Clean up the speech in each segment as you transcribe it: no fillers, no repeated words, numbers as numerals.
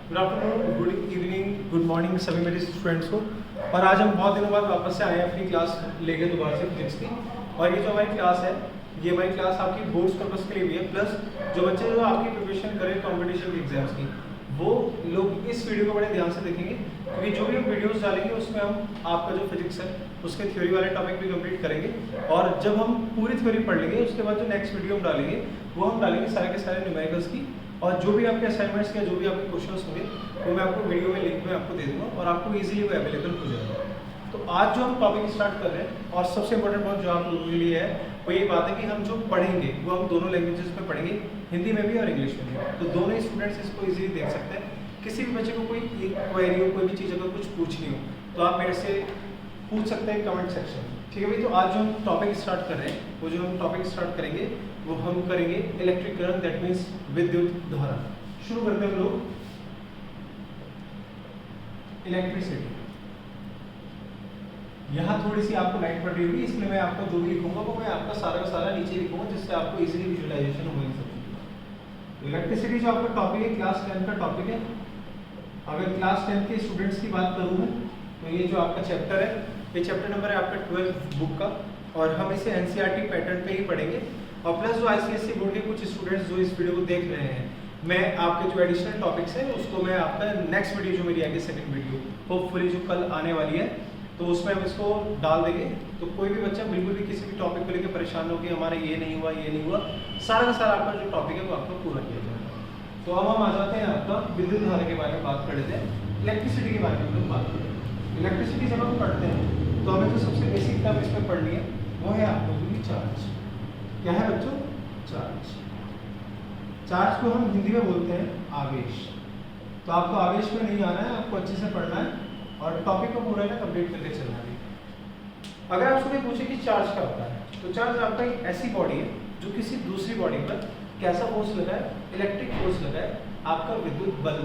Good afternoon, good evening, good morning सभी मेरे students को। और आज हम बहुत दिनों बाद वापस से आए हैं अपनी क्लास लेके दोबारा से फिजिक्स की। और ये जो हमारी क्लास है, ये हमारी क्लास आपकी बोर्ड्स पर्पस के लिए भी है, प्लस जो बच्चे जो आपकी प्रिपरेशन करें कॉम्पिटिशन की एग्जाम्स की, वो लोग इस वीडियो को बड़े ध्यान से देखेंगे, क्योंकि जो भी हम वीडियोस डालेंगे उसमें हम आपका जो फिजिक्स है उसके थ्योरी वाले टॉपिक भी कंप्लीट करेंगे। और जब हम पूरी थ्योरी पढ़ लेंगे उसके बाद जो नेक्स्ट वीडियो हम डालेंगे वो हम डालेंगे सारे के सारे न्यूमेरिकल्स की। और जो भी आपके असाइनमेंट्स या जो भी आपके क्वेश्चंस होंगे वो मैं आपको वीडियो में लिंक में आपको दे दूंगा और आपको इजीली वो अवेलेबल हो जाएगा। तो आज जो हम टॉपिक स्टार्ट कर रहे हैं, और सबसे इंपॉर्टेंट बात जो आप लोगों के लिए है वो ये बात है कि हम जो पढ़ेंगे वो हम दोनों लैंग्वेजेस में पढ़ेंगे, हिंदी में भी और इंग्लिश में भी। तो दोनों ही स्टूडेंट्स इसको इजीली देख सकते हैं। किसी भी बच्चे को कोई क्वेरी हो, कोई भी चीज़ अगर कुछ पूछनी हो तो आप मेरे से पूछ सकते हैं कमेंट सेक्शन में। ठीक है भाई। तो आज जो हम टॉपिक स्टार्ट कर रहे हैं, वो जो हम टॉपिक स्टार्ट करेंगे वो हम करेंगे इलेक्ट्रिक करंट, दैट मीन्स विद्युत धारा। शुरू करते हैं हम लोग इलेक्ट्रिसिटी। यहाँ थोड़ी सी आपको लाइट पड़ रही होगी, इसलिए मैं आपको जो भी लिखूंगा वो मैं आपका सारा का सारा नीचे लिखूंगा, जिससे आपको इजीली विजुअलाइजेशन हो इन सब चीज़ों। इलेक्ट्रिसिटी जो आपका टॉपिक है, क्लास 10 का टॉपिक है। अगर क्लास 10 के स्टूडेंट्स की बात करूँ मैं, तो ये जो आपका चैप्टर है, ये चैप्टर नंबर है आपका 12 बुक का, और हम इसे एनसीईआरटी पैटर्न पे ही पढ़ेंगे। और प्लस जो आईसीएसई बोर्ड के कुछ स्टूडेंट्स जो इस वीडियो को देख रहे हैं, मैं आपके जो एडिशनल टॉपिक्स हैं उसको मैं आपका नेक्स्ट वीडियो जो मेरी आएगी, सेकंड वीडियो होपफुली जो कल आने वाली है, तो उसमें हम इसको डाल देंगे। तो कोई भी बच्चा बिल्कुल भी किसी भी टॉपिक को लेकर परेशान हो कि हमारा ये नहीं हुआ, ये नहीं हुआ, सारा का सारा आपका जो टॉपिक है वो आपका पूरा किया जाएगा। तो अब हम आ जाते हैं आपका विद्युत धारा के बारे में बात कर लेते हैं, इलेक्ट्रिसिटी के बारे में हम लोग बात करें। इलेक्ट्रिसिटी जब हम पढ़ते हैं तो हमें जो सबसे बेसिक टर्म इसमें पढ़नी है वो है आप लोगों की चार्ज। क्या है बच्चों? चार्ज। चार्ज को हम हिंदी में बोलते हैं आवेश। तो आपको आवेश में नहीं आना है, आपको अच्छे से पढ़ना है और टॉपिक को पूरा ना कंप्लीट करके चलना है। अगर आपसे कोई पूछे कि चार्ज क्या होता है, तो चार्ज आपका एक ऐसी बॉडी है जो किसी दूसरी बॉडी पर कैसा फोर्स लगा है, इलेक्ट्रिक फोर्स लगा है, आपका विद्युत बल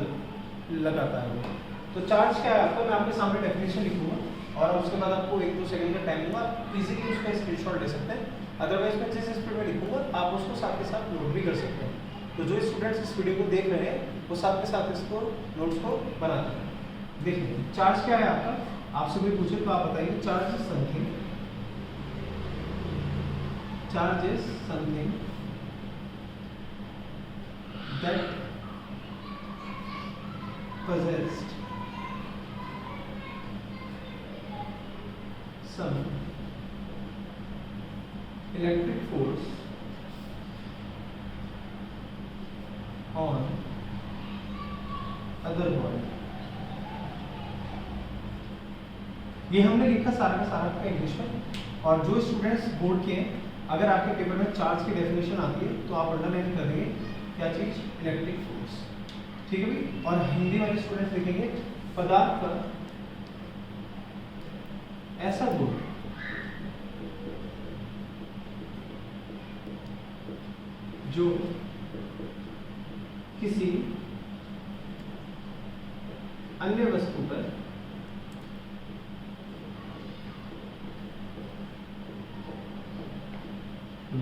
लगाता है वो। तो चार्ज क्या है आपका, मैं आपके सामने डेफिनेशन लिखूंगा और उसके बाद आपको 1-2 सेकंड का टाइम दूंगा, आप इजीली उसका स्क्रीनशॉट ले सकते हैं। अदरवाइज मैं जिस स्पीड में लिखूंगा आप उसको साथ के साथ नोट भी कर सकते हैं। तो जो स्टूडेंट्स इस वीडियो को देख रहे हैं वो साथ के साथ इसको नोट्स को बनाते हैं। देखिए चार्ज क्या है आपका, आपसे कोई पूछे तो आप बताइए। Charge is something, charge is something that possessed some electric force on other body। ये हमने लिखा सारा का सारा आपका इंग्लिश में। और जो स्टूडेंट्स बोर्ड के हैं, अगर आपके पेपर में चार्ज की डेफिनेशन आती है तो आप अंडरलाइन कर देंगे क्या चीज, इलेक्ट्रिक फोर्स। ठीक है भाई। और हिंदी वाले स्टूडेंट्स लिखेंगे पदार्थ का ऐसा गुण जो किसी अन्य वस्तु पर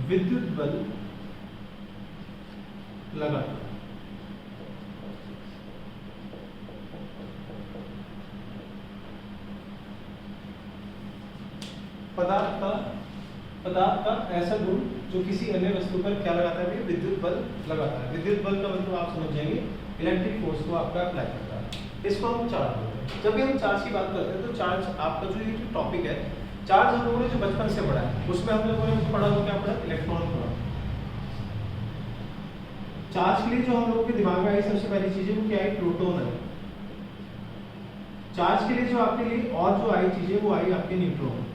विद्युत बल लगाता है। पदार्थ का ऐसा गुण जो किसी अन्य वस्तु पर क्या लगाता है, विद्युत बल लगाता है। विद्युत बल का मतलब आप समझ जाएंगे इलेक्ट्रिक फोर्स को आपका अप्लाई करता है। इसको हम चार्ज बोलते हैं। जब भी हम चार्ज की बात करते हैं तो चार्ज आपका जो ये टॉपिक है, चार्ज हम लोगों ने जो बचपन से पढ़ा है उसमें हम लोगों ने पढ़ा हो क्या पढ़ा, इलेक्ट्रॉन पढ़ा। चार्ज के लिए जो हम लोगों के दिमाग में आई सबसे पहली चीज है वो क्या है, प्रोटॉन है। चार्ज के लिए जो आपके लिए और जो आई चीज है वो आई आपके न्यूट्रॉन।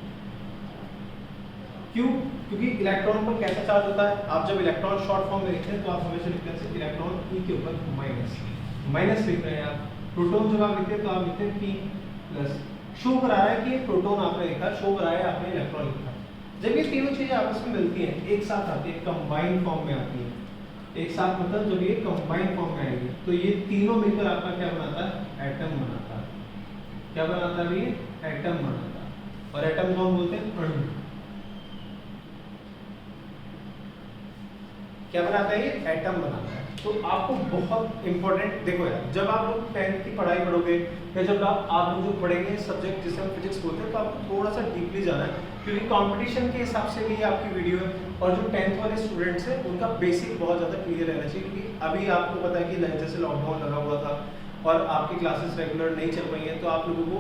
क्यों? क्योंकि इलेक्ट्रॉन पर कैसा चार्ज होता है, आप जब इलेक्ट्रॉन शॉर्ट फॉर्म में लिखते हैं तो आप हमेशा लिखते हैं इलेक्ट्रॉन ई के ऊपर माइनस लिख रहे हैं आप। प्रोटॉन जब आप लिखते हैं तो आप लिखते हैं पी प्लस। शो करा रहा है कि प्रोटॉन आपने लिखा, शो करा है आपने इलेक्ट्रॉन लिखा। जब ये तीनों चीजें आपस में मिलती हैं, एक साथ आती है, कंबाइंड फॉर्म में आती है, एक साथ मतलब जब ये कंबाइंड फॉर्म में आएगी तो ये तीनों मिलकर आपका क्या बनाता है, एटम बनाता है। क्या बनाता है ये, एटम बनाता है। और एटम को हम बोलते हैं अणु। क्या बनाता है? ये एटम बनाता है। तो आपको बहुत इंपॉर्टेंट देखो यार, जब आप लोग 10th की पढ़ाई पढ़ोगे या जब आप लोग जो पढ़ेंगे सब्जेक्ट जिसे हम फिजिक्स बोलते हैं, तो आपको थोड़ा सा डीपली जाना है, क्योंकि कंपटीशन के हिसाब से भी आपकी वीडियो है। और जो 10th वाले स्टूडेंट्स हैं उनका बेसिक बहुत ज़्यादा क्लियर रहना चाहिए, क्योंकि अभी आपको पता है कि जैसे लॉकडाउन लगा हुआ था और आपकी क्लासेस रेगुलर नहीं चल पाई हैं, तो आप लोगों को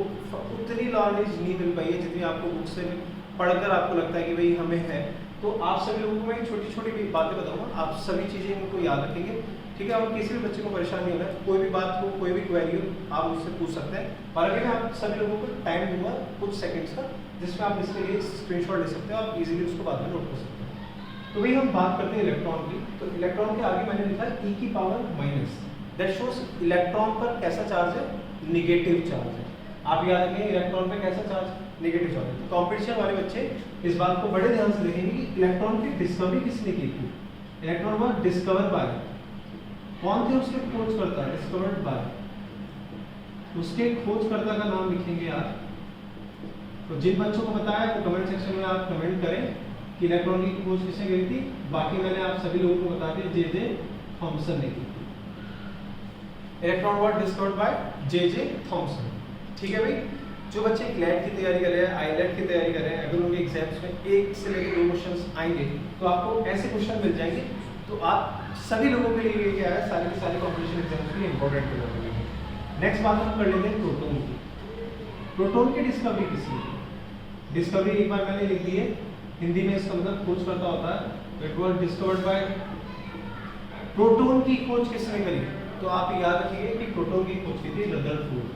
उतनी नॉलेज नहीं मिल पाई है जितनी आपको बुक से पढ़कर आपको लगता है कि भाई हमें है। तो आप सभी लोगों को मैं छोटी छोटी बातें बताऊंगा, आप सभी चीज़ें इनको याद रखेंगे, ठीक है। और किसी भी बच्चे को परेशान नहीं होना है, कोई भी बात हो, कोई भी क्वेरी हो, आप मुझसे पूछ सकते हैं। और अभी मैं आप सभी लोगों को टाइम दूंगा कुछ सेकंड्स का, जिसमें आप इसके लिए स्क्रीनशॉट ले सकते हो, आप इजीली उसको बाद में नोट कर सकते हैं। तो भाई हम बात करते हैं इलेक्ट्रॉन की। तो इलेक्ट्रॉन के आगे मैंने लिखा है e की power minus, that shows electron पर कैसा चार्ज है? निगेटिव चार्ज है। आप याद रखेंगे इलेक्ट्रॉन पे कैसा चार्ज? नेगेटिव चार्ज है। तो कंपटीशन वाले बच्चे इस बात को बड़े ध्यान से देखेंगे कि इलेक्ट्रॉन की डिस्कवरी किसने की थी। इलेक्ट्रॉन वॉज डिस्कवर बाय, कौन थे उसके खोजकर्ता? डिस्कवर्ड बाय, उसके खोजकर्ता का नाम लिखेंगे आप। तो जिन बच्चों को पता है वो कमेंट सेक्शन में आप कमेंट करें कि इलेक्ट्रॉन की खोज किसने करी थी। बाकी मैंने आप सभी लोगों को बता दिया, जे थॉमसन ने की थी। Electron was discovered by J Thomson, ठीक है भाई। जो बच्चे क्लैट की तैयारी कर रहे हैं, आईलेट की तैयारी कर रहे हैं, अगर उनके एग्जाम्स में 1 से लेकर 2 क्वेश्चंस आएंगे तो आपको ऐसे क्वेश्चन मिल जाएंगे। तो आप सभी लोगों के लिए क्या है, सारे के सारे कॉम्पिटिशन एग्जाम्स के लिए इंपॉर्टेंट हो जाएंगे। नेक्स्ट बात हम कर लेते हैं प्रोटॉन की। प्रोटॉन की डिस्कवरी किसने की? डिस्कवरी एक बार मैंने लिख दी है, हिंदी में इसका मतलब खोज करता होता है। It was discovered by, proton की खोज किसने करी? तो आप याद रखिए कि प्रोटॉन की खोज की थी रदरफोर्ड।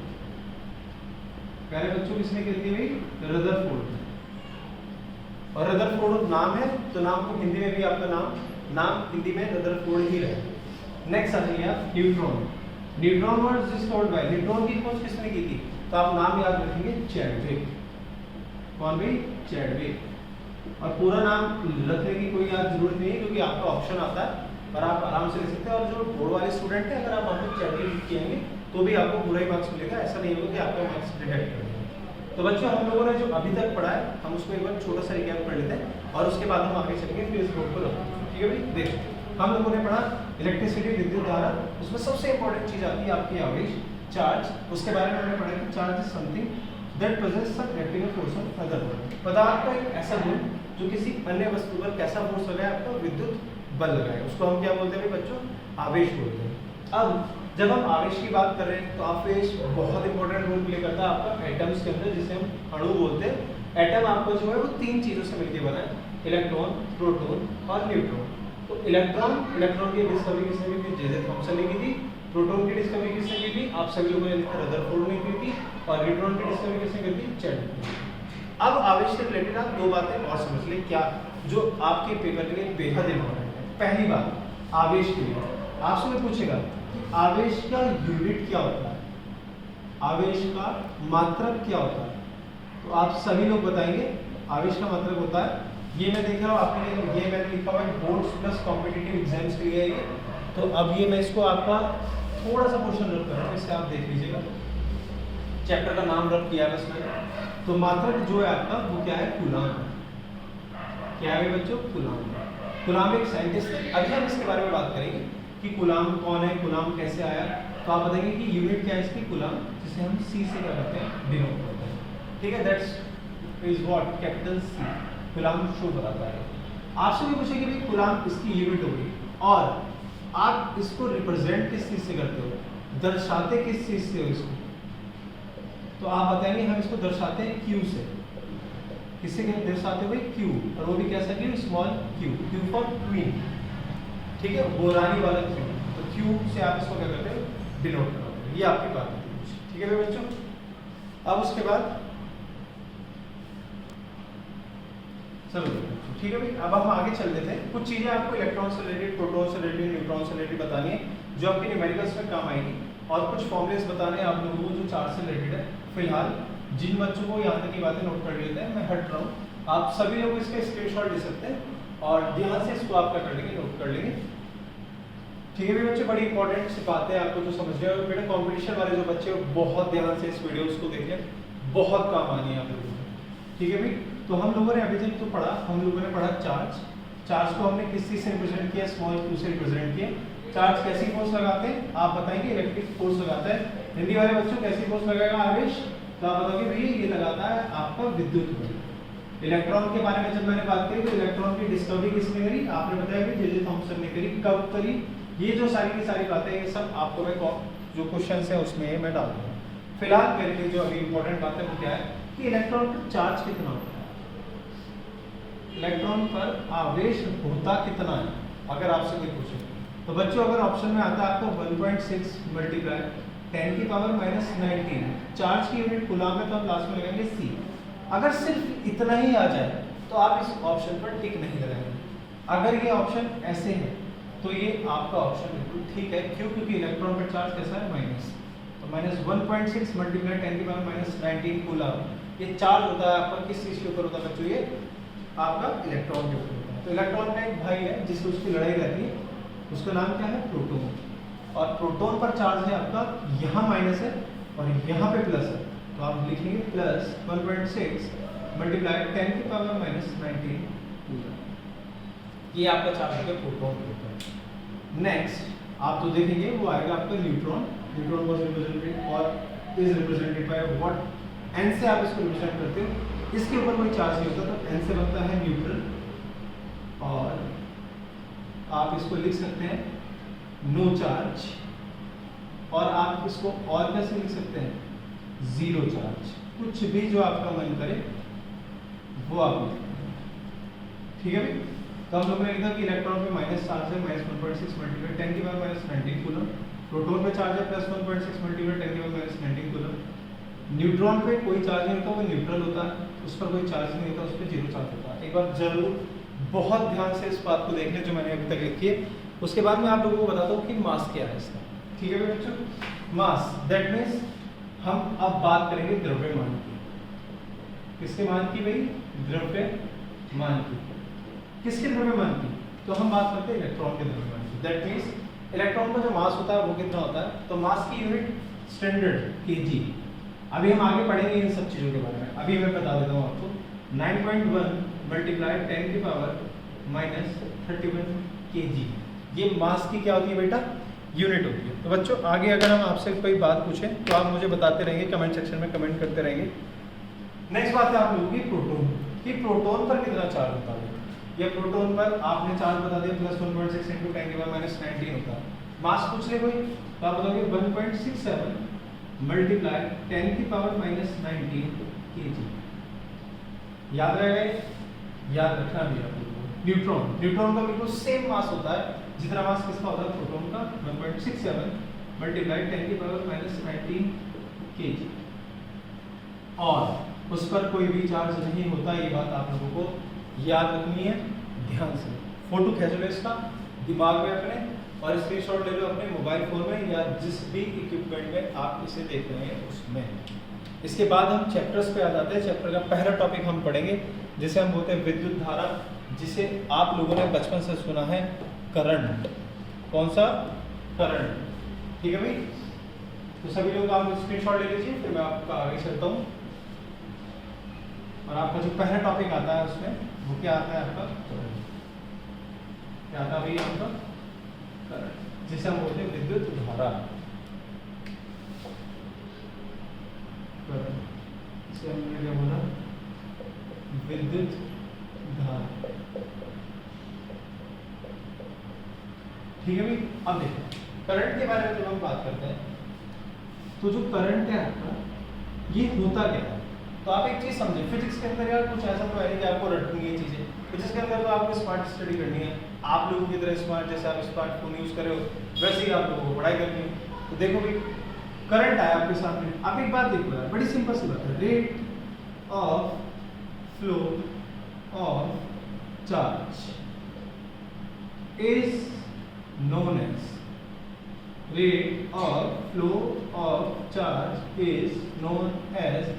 प्यारे बच्चों किसने की थी भाई? रदरफोर्ड। और रदरफोर्ड नाम है, तो नाम को हिंदी में भी आपका नाम हिंदी में रदरफोर्ड ही रहे। नेक्स्ट आ जाइए आप neutron. Neutron was discovered by, neutron की खोज किसने की थी? तो आप नाम याद रखेंगे चैडविक। कौन भाई? चैडविक। और पूरा नाम रखने की कोई याद जरूरत नहीं है, क्योंकि आपका ऑप्शन आता है और आप आराम से लिख सकते हैं। और जो बोर्ड वाले स्टूडेंट हैं, अगर आप वहाँ पे चैडविक लिख के आएंगे तो भी आपको पूरा ही मार्क्स मिलेगा, ऐसा नहीं होगा कि आपका मार्क्स डिडक्ट कर देंगे। तो बच्चों हम लोगों ने जो अभी तक पढ़ा है, हम उसको एक बार छोटा सा रिकैप कर लेते हैं और उसके बाद हम आगे चलेंगे, फिर इस बोर्ड को रखेंगे, ठीक है भाई। देखो हम लोगों ने पढ़ा इलेक्ट्रिसिटी, विद्युत धारा, उसमें सबसे इंपॉर्टेंट चीज आती है आपकी आवेश, चार्ज। उसके बारे में हमने पढ़ा कि charge is something that possesses some electrical force on other पदार्थ का एक ऐसा गुण जो किसी अन्य वस्तु पर कैसा फोर्स लगाए, आपका विद्युत बल लगाए, उसको हम क्या बोलते हैं भाई बच्चों? आवेश बोलते हैं। अब जब हम आवेश की बात कर रहे हैं तो आवेश बहुत इंपॉर्टेंट रोल प्ले करता है आपका एटम्स के अंदर, जिसे हम अणु बोलते हैं। एटम आपको जो है वो 3 चीजों से मिलकर बना है, इलेक्ट्रॉन, प्रोटॉन और न्यूट्रॉन। तो इलेक्ट्रॉन की डिस्कवरी किसने की थी? जे थॉमसन ने की थी। प्रोटॉन की डिस्कवरी किसने की थी? आप सभी लोगों ने लिखा रदरफोर्ड ने की थी। और न्यूट्रॉन की डिस्कवरी किसने की थी? चैडविक। अब आवेश से रिलेटेड आप 2 बातें और समझ लें, क्या जो आपके पेपर के लिए बेहद इंपॉर्टेंट है। पहली बात, आवेश के लिए आपसे मैं पूछेगा कि आवेश का यूनिट क्या होता है, आवेश का मात्रक क्या होता है? तो आप सभी लोग बताएंगे आवेश का मात्रक होता है, ये मैं देख रहा हूँ आपने, ये मैंने लिखा हुआ है बोर्ड्स प्लस कॉम्पिटिटिव एग्जाम्स के लिए ये। तो अब ये मैं इसको आपका थोड़ा सा क्वेश्चन रख कर रहा हूँ, इससे आप देख लीजिएगा। चैप्टर का नाम रख किया है बस मैंने। तो मात्रक जो है आपका वो क्या है? कूलाम। क्या है बच्चों? कूलाम। कूलाम एक साइंटिस्ट है, अभी हम इसके बारे में बात करेंगे कि कूलाम कौन है, कूलाम कैसे आया। तो आप बताएंगे कि यूनिट क्या है इसकी? कूलाम, जिसे हम सी से क्या करते हैं? डिनोट करते हैं, ठीक है। That's is what? Capital C. Coulomb शो बताता है। आपसे भी पूछेंगे भाई कूलाम इसकी यूनिट होगी, और आप इसको रिप्रेजेंट किस चीज से करते हो, दर्शाते किस चीज से हो इसको? तो आप बताएंगे हम इसको दर्शाते हैं क्यू से। किससे दर्शाते हुए? क्यू, और वो भी कैसा Q? Small Q, Q for queen, ठीक है, बोरानी वाला क्यू। तो क्यू से आप इसको क्या करते हो? डिनोट करते हो। ये आपकी बात है, ठीक है बच्चों। अब उसके बाद चलो ठीक है भाई, अब हम आगे चल देते हैं। कुछ चीजें आपको इलेक्ट्रॉन से रिलेटेड, प्रोटॉन से रिलेटेड, न्यूट्रॉन से रिलेटेड बतानी है, जो आपके न्यूमेरिकल्स में काम आएगी, और कुछ फॉर्मुलेस बताने हैं आप लोगों को जो चार्ज से रिलेटेड है। फिलहाल जिन बच्चों को यहाँ तक की बातें नोट कर लेते हैं, मैं हट रहा हूँ, आप सभी लोग इसका स्क्रीनशॉट ले सकते हैं और ध्यान से इसको आप क्या कर लेंगे? नोट कर लेंगे, ठीक है भाई बच्चे। बड़ी इंपॉर्टेंट सी बातें आपको जो समझ रहे हो, बेटा कंपटीशन वाले जो बच्चे हो बहुत ध्यान से इस वीडियोस को देखें, बहुत काम आनी है आप लोगों को, ठीक है भाई। तो हम लोगों ने अभी तक तो पढ़ा, हम लोगों ने पढ़ा चार्ज। चार्ज को हमने किस चीज से रिप्रेजेंट किया, स्मॉल q से रिप्रेजेंट किया। चार्ज कैसी फोर्स लगाते हैं आप बताएंगे, इलेक्ट्रिक फोर्स लगाता है। हिंदी वाले बच्चों कैसी फोर्स लगाएगा आवेश, तो आप बताओगे भैया ये लगाता है आपका विद्युत बल। इलेक्ट्रॉन के बारे में जब मैंने बात करी तो इलेक्ट्रॉन की डिस्कवरी किसने करी, आपने बताया कि जे.जे. थॉमसन ने करी। कब करी, ये जो सारी की सारी बातें ये सब आपको मैं जो क्वेश्चन है उसमें मैं डाल दूंगा। फिलहाल मेरे लिए जो अभी इंपॉर्टेंट बात है वो क्या है कि इलेक्ट्रॉन पर चार्ज कितना होता है, इलेक्ट्रॉन पर आवेश होता कितना है, अगर आपसे कोई पूछे तो बच्चों अगर ऑप्शन में आता है आपको 1.6 मल्टीप्लाई 10 की पावर माइनस 19, चार्ज की यूनिट कूलम में, तो आप लास्ट में लगाएंगे सी। अगर सिर्फ इतना ही आ जाए तो आप इस ऑप्शन पर टिक नहीं लगाएंगे। अगर ये ऑप्शन ऐसे है तो ये आपका ऑप्शन बिल्कुल ठीक है। क्यों, क्योंकि इलेक्ट्रॉन पर चार्ज कैसा है माइनस, तो माइनस 1.6 मल्टीप्लाई 10 की पावर माइनस 19 कूलम, ये चार्ज होता है आपका किस चीज के ऊपर होता है बच्चों, ये आपका इलेक्ट्रॉन के ऊपर होता है। तो इलेक्ट्रॉन का एक भाई है जिससे उसकी लड़ाई रहती है, उसका नाम क्या है, प्रोटॉन। और प्रोटॉन पर चार्ज है आपका यहाँ माइनस है और यहाँ पे प्लस है, तो आप लिखेंगे प्लस 1.6 मल्टीप्लाई 10 की पावर माइनस 19 कूलम, ये आपका चार्ज है प्रोटॉन के ऊपर। नेक्स्ट आप तो देखेंगे वो आएगा आपका न्यूट्रॉन। न्यूट्रॉन वाज रिप्रेजेंटेड और is represented by what, N से आप इसको रिप्रेजेंट करते हो। इसके ऊपर कोई चार्ज नहीं होता तो एन से बनता है न्यूट्रल, और आप इसको लिख सकते हैं नो चार्ज, और आप इसको और कैसे लिख सकते हैं, जीरो चार्ज। कुछ भी जो आपका मन करे वो आप लिख सकते हैं, ठीक है भाई। तो हम लोग ने लिखा कि इलेक्ट्रॉन पे माइनस चार्ज है माइनस 1.6 मल्टीप्लाई 10 की पावर माइनस 19 कूलम, प्रोटॉन पे चार्ज है प्लस 1.6 मल्टीप्लाई 10 की पावर माइनस 19 कूलम। न्यूट्रॉन पे कोई चार्ज नहीं होता, वो न्यूट्रल होता है, उस पर कोई चार्ज नहीं होता, उस पर जीरो चार्ज होता है। एक बार जरूर बहुत ध्यान से इस बात को देख लें जो मैंने अभी तक लिखी है। उसके बाद मैं आप लोगों को बताता हूँ कि मास क्या है इसका, ठीक है बच्चों। मास दैट मीन्स हम अब बात करेंगे द्रव्यमान की। किसके मान की भाई, द्रव्यमान की। किसके द्रव्यमान की, तो हम बात करते हैं इलेक्ट्रॉन के द्रव्यमान की। दैट मीन्स इलेक्ट्रॉन का जो मास होता है वो कितना होता है, तो मास की यूनिट स्टैंडर्ड केजी। अभी हम आगे पढ़ेंगे इन सब चीज़ों के बारे में, अभी मैं बता देता हूँ आपको। 9.1 मल्टीप्लाई 10 की पावर माइनस 31 kg, ये मास की क्या होती है बेटा, यूनिट होती है। तो बच्चों आगे अगर हम आपसे कोई बात पूछें तो आप मुझे बताते रहेंगे, कमेंट सेक्शन में कमेंट करते रहेंगे। नेक्स्ट बात है आप लोगों की प्रोटॉन कि प्रोटॉन पर कितना चार्ज होता है। ये प्रोटॉन पर आपने चार्ज बता दिया प्लस 1.6 इंटू 10 की पावर माइनस 19 होता है। मास पूछ ले कोई तो आप बताओगे 1.67 मल्टीप्लाई 10 की पावर माइनस 19 kg। याद रहेगा, याद रखना भी आपको। न्यूट्रॉन, न्यूट्रॉन का बिल्कुल सेम मास होता है जितना मास किसका होता है, प्रोटॉन का। 1.67 मल्टीप्लाई 10 की पावर माइनस 19 kg, और उस पर कोई भी चार्ज नहीं होता। ये बात आप लोगों को याद रखनी है ध्यान से। फोटो खींच लो इसका दिमाग में अपने, और स्क्रीनशॉट ले लो अपने मोबाइल फोन में या जिस भी इक्विपमेंट में आप इसे देख रहे हैं उसमें। इसके बाद हम चैप्टर्स पे आ जाते हैं। चैप्टर का पहला टॉपिक हम पढ़ेंगे जिसे हम बोलते हैं विद्युत धारा, जिसे आप लोगों ने बचपन से सुना है करंट। कौन सा, करंट, ठीक है भाई। तो सभी लोग आप स्क्रीनशॉट ले लीजिए, फिर मैं आपका आगे चलता हूँ। और आपका जो पहला टॉपिक आता है उसमें वो क्या आता है आपका, करंट। क्या आता है भाई आपका, करंट, जिसे हम बोलते हैं विद्युत धारा। इसे हमने क्या बोला, विद्युत धारा, ठीक है भाई। अब देखो करंट के बारे में जब हम बात करते हैं तो जो करंट है आपका ये होता क्या है, तो आप एक चीज समझे, फिजिक्स के अंदर यार कुछ ऐसा तो है नहीं कि आपको रटनी है चीजें। फिजिक्स के अंदर तो आपको स्मार्ट स्टडी करनी है, आप लोगों की तरह स्मार्ट, जैसे आप स्मार्टफोन यूज कर रहे हो वैसे ही आप लोगों को पढ़ाई करनी है। तो देखो भाई करंट आया आपके सामने, आप एक बात देखो यार, बड़ी सिंपल सी बात है। Rate of flow of charge is known as, rate of flow of charge is known as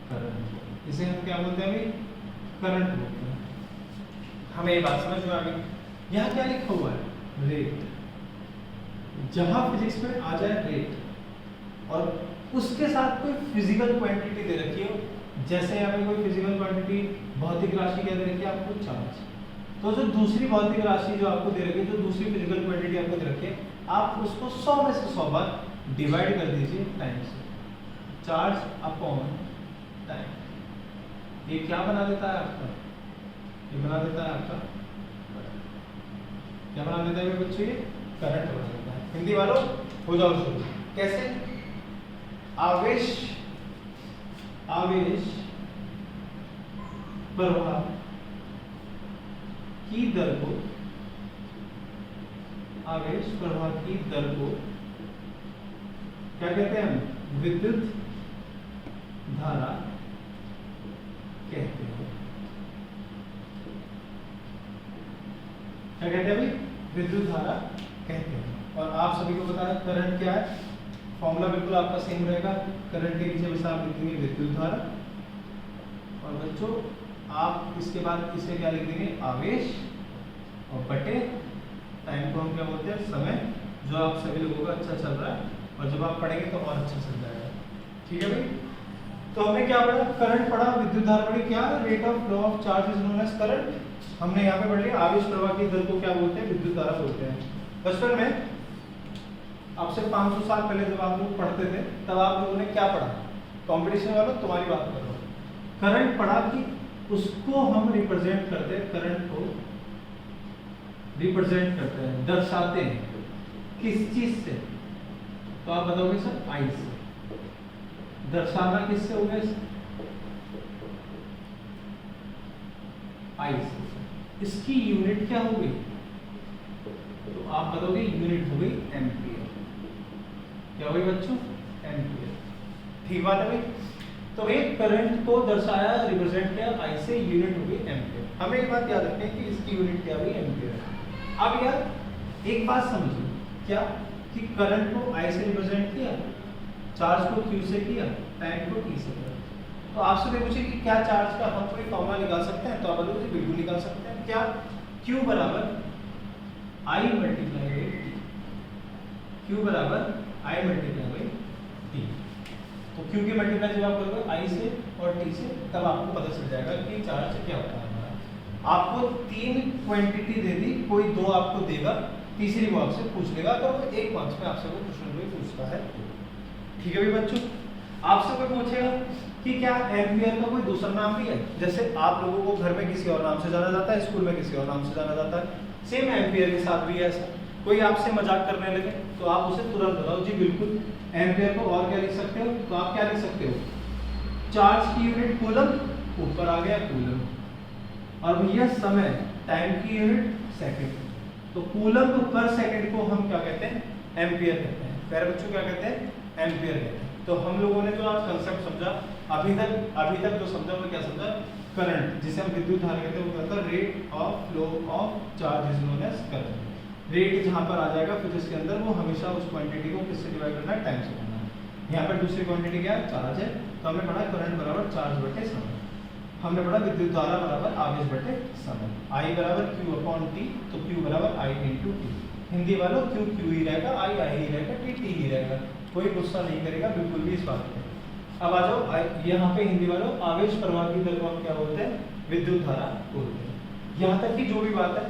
current। इसे हम क्या बोलते हैं भाई, करंट बोलते हैं। हमें ये बात समझ में आ गई। यहाँ क्या लिखा हुआ है, रेट। जहां फिजिक्स में आ जाए रेट और उसके साथ कोई फिजिकल क्वांटिटी दे रखी हो, जैसे यहाँ पे कोई फिजिकल क्वांटिटी भौतिक राशि क्या दे रखी है आपको, चार्ज। तो जो दूसरी भौतिक राशि जो आपको दे रखी है, जो दूसरी फिजिकल क्वांटिटी आपको दे रखी है, आप उसको 100 में से 100 बार डिवाइड कर दीजिए टाइम से, चार्ज अपॉन टाइम। ये क्या बना देता है आपका? ये बना देता है आपका, क्या बना देता है बच्चों? ये करंट बना देता है। हिंदी वालों हो जाओ शुरू। कैसे? आवेश प्रवाह की दर को, आवेश प्रवाह की दर को क्या कहते हैं हम? विद्युत धारा कहते हैं। क्या कहते हैं भाई? विद्युत धारा कहते हैं। और आप सभी को पता है करंट क्या है, फॉर्मूला बिल्कुल आपका सेम रहेगा। करंट के पीछे बस आप लिख देंगे विद्युत धारा, और बच्चों आप इसके बाद इसे क्या लिख देंगे? आवेश, और बटे टाइम को हम क्या बोलते हैं? समय, जो आप सभी लोगों का अच्छा चल रहा है, और जब आप पढ़ेंगे तो और अच्छा चल जाएगा। ठीक है भाई? तो हमने क्या पढ़ा? करंट पढ़ा, विद्युत धारा पढ़ी, क्या rate of flow of charge is known as current. हमने यहाँ पे पढ़ लिया आवेश प्रवाह की दर को क्या बोलते हैं? विद्युत धारा बोलते हैं। बचपन में आपसे 500 साल पहले जब आप लोग पढ़ते थे, तब आप लोगों ने क्या पढ़ा? कंपटीशन वालों तुम्हारी बात कर रहा हूँ, करंट पढ़ा कि उसको हम रिप्रेजेंट करते हैं, करंट को रिप्रेजेंट करते हैं, दर्शाते हैं किस चीज से? तो आप बताओगे सर आई से। दर्शाना किससे हो गया? आई से। इसकी यूनिट क्या होगी? तो आप बताओगे यूनिट हो गई एम्पियर। क्या होगी बच्चों? एम्पियर। ठीक बात है भाई? तो एक करंट को दर्शाया, रिप्रेजेंट किया आई से, यूनिट हो गई एम्पियर। हमें एक बात याद रखनी है कि इसकी यूनिट क्या हुई? एम्पियर। अब यार एक बात समझो, क्या कि करंट को आई से रिप्रेजेंट किया, चार्ज को क्यू से किया, टाइम को टी से किया। तो आपसे मैं पूछे कि क्या चार्ज का हम कोई फॉर्मूला निकाल सकते हैं? तो आप बताओगे बिल्कुल निकाल सकते हैं। क्या? Q बराबर I multiply by T. Q बराबर I मल्टीप्लाई बाई टी। तो Q की मल्टीप्लाई जब आप करोगे I से और T से, तब आपको पता चल जाएगा कि चार्ज क्या होता है हमारा। आपको 3 क्वांटिटी दे दी, कोई 2 आपको देगा, तीसरी वो आपसे पूछ लेगा, तो 1 मार्क्स में आपसे वो क्वेश्चन कोई पूछता है। ठीक है भाई बच्चों? आपसे कोई पूछेगा कि क्या एम्पियर का कोई दूसरा नाम भी है? जैसे आप लोगों को घर में किसी और नाम से जाना जाता है, स्कूल में किसी और नाम से जाना जाता है, सेम एम्पियर के साथ भी है ऐसा। कोई आपसे मजाक करने लगे तो आप उसे तुरंत बताओ जी बिल्कुल एम्पियर को और क्या लिख सकते हो? तो आप क्या लिख सकते हो? चार्ज की यूनिट कूलम, ऊपर आ गया कूलम, और भैया समय, टाइम की यूनिट सेकंड। तो कूलम पर सेकंड को हम क्या कहते हैं? एम्पियर कहते हैं। प्यारे बच्चों क्या कहते हैं? एम्पियर कहते हैं। तो हम लोगों ने जो आज कंसेप्ट समझा, अभी तक जो समझा वो क्या समझा? करंट, जिसे हम विद्युत धारा कहते हैं, वो कहता है rate of flow of charge is known as current. Rate जहाँ पर आ जाएगा फिर इसके अंदर वो हमेशा उस क्वांटिटी को किससे डिवाइड करना है? टाइम से करना है। यहाँ पर दूसरी क्वांटिटी क्या है? चार्ज है। तो हमने पढ़ा करंट बराबर चार्ज बटे समय। हमने पढ़ा विद्युत धारा बराबर आवेश बटे समय। I बराबर Q अपॉन T, तो Q बराबर I इंटू टी। हिंदी वालों Q Q ही रहेगा, I ही रहेगा, T T ही रहेगा। कोई गुस्सा नहीं करेगा बिल्कुल भी इस बात पे। अब आ जाओ यहाँ पे हिंदी वालों, आवेश प्रवाह की दर को हम क्या बोलते हैं? विद्युत धारा बोलते हैं। यहाँ तक की जो भी बात है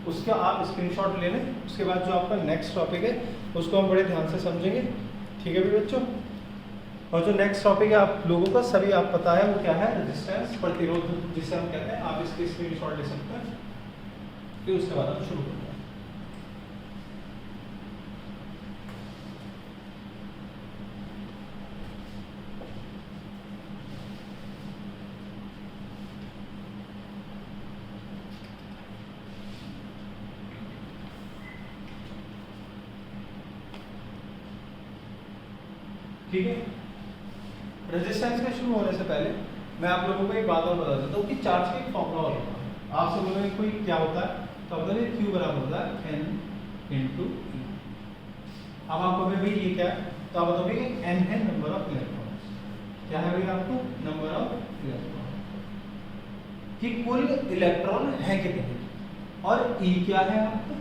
उसका आप स्क्रीनशॉट ले लें। उसके बाद जो आपका नेक्स्ट टॉपिक है उसको हम बड़े ध्यान से समझेंगे। ठीक है भी बच्चों? और जो नेक्स्ट टॉपिक है आप लोगों का सभी आप पता है वो क्या है? रेजिस्टेंस, प्रतिरोध, जिसे हम कहते हैं। आप इसके स्क्रीनशॉट ले सकते हैं, फिर उसके बाद हम शुरू करते हैं। ठीक है? रेजिस्टेंस के शुरू होने से पहले मैं आप लोगों को एक बात और बता देता हूँ कि चार्ज का एक फॉर्मूला होता है। आपसे बोलोगे कोई क्या होता है? तो आप बताइए Q बराबर होता है N इंटू E। अब आपको भाई ये क्या है? तो आप बताओगे N है नंबर ऑफ इलेक्ट्रॉन्स। क्या है भाई आपको? नंबर ऑफ इलेक्ट्रॉन, कि कुल इलेक्ट्रॉन है कितने। और E क्या है आपको?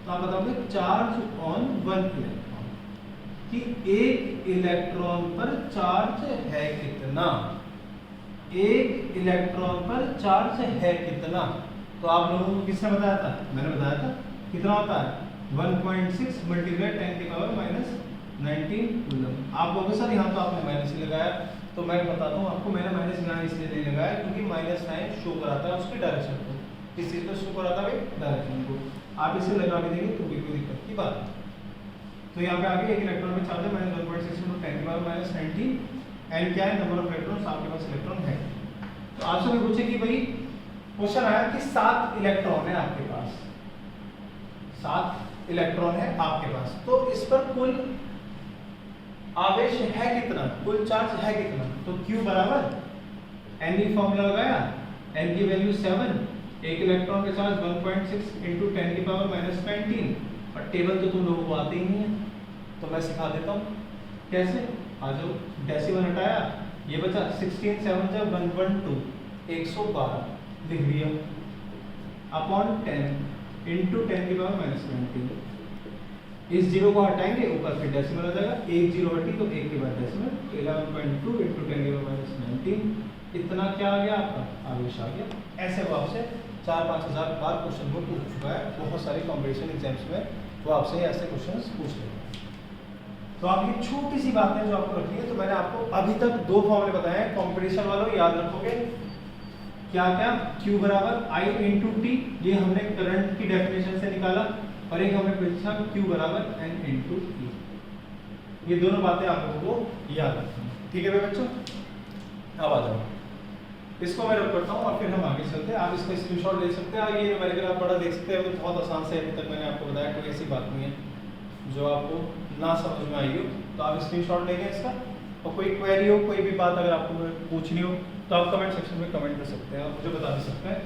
तो आप बताओगे चार्ज ऑन 1 इलेक्ट्रॉन, कि एक इलेक्ट्रॉन पर चार्ज है कितना। एक इलेक्ट्रॉन पर चार्ज है कितना? तो आप लोगों को किसने बताया था? मैंने बताया था। कितना होता है? 1.6 मल्टीप्लाई 10 की पावर माइनस 19 कूलम। आप लोगों के साथ यहाँ तो आपने माइनस ही लगाया, तो मैं बताता हूँ आपको, मैंने माइनस यहाँ इसलिए नहीं लगाया क्योंकि माइनस साइन शो कराता है उसकी डायरेक्शन को, इस चीज़ को शो कराता है डायरेक्शन को। आप इसे लगा के देंगे तो भी कोई दिक्कत की बात नहीं। तो यहाँ पे आगे एक इलेक्ट्रॉन में चार्ज है माइनस 1.6 × 10 की पावर माइनस 19। एन क्या है? नंबर ऑफ इलेक्ट्रॉन्स आपके पास इलेक्ट्रॉन है। तो आपसे मैं पूछे कि भाई क्वेश्चन आया कि 7 इलेक्ट्रॉन है आपके पास, 7 इलेक्ट्रॉन है आपके पास, तो इस पर कुल आवेश है कितना, कुल चार्ज है कितना? तो Q बराबर n की फॉर्मूला लगाया, n की वैल्यू 7, एक इलेक्ट्रॉन का चार्ज 1.6 × 10 की पावर माइनस 19, और टेबल तो तुम लोगों को आते ही नहीं है, तो मैं सिखा देता हूँ कैसे। आ जाओ, डेसिमल हटाया, ये बचा 16 7 जब 112 112 लिख दिया अपॉन 10 × 10 की पावर माइनस 20। इस जीरो को हटाएंगे, ऊपर फिर डेसिमल आ जाएगा, एक जीरो हटी तो एक के बाद डेसिमल, 11.2 × 10 की पावर माइनस 19। इतना क्या आ गया आपका? आवेश आ गया। ऐसे वो आपसे 4-5 हज़ार बार क्वेश्चन वो पूछ चुका है, बहुत सारे कॉम्पिटिशन एग्जाम्स में वो आपसे ऐसे क्वेश्चन पूछ लेंगे। तो आप ये छोटी सी बातें जो आपको रखनी है, तो मैंने आपको अभी तक 2 फॉर्मूले बताए हैं, कॉम्पिटिशन वालों याद रखोगे क्या क्या? Q बराबर I × T, ये हमने करंट की डेफिनेशन से निकाला, और एक हमने पूछा Q बराबर N × T। ये दोनों बातें आप लोगों को याद रखनी है, ठीक है बच्चों? अब आ जाओ, इसको मैं रख करता हूँ और फिर हम आगे चलते हैं। आप इसका स्क्रीनशॉट ले सकते हैं, और ये न्यूमेरिकल आप बड़ा देख सकते हैं, तो बहुत आसान से अभी तक मैंने आपको बताया, कोई ऐसी बात नहीं है जो आपको ना समझ में आई हो। तो आप स्क्रीनशॉट लेंगे इसका, और कोई क्वेरी हो, कोई भी बात अगर आपको पूछनी हो तो आप कमेंट सेक्शन में कमेंट कर सकते हैं, और मुझे बता भी सकते हैं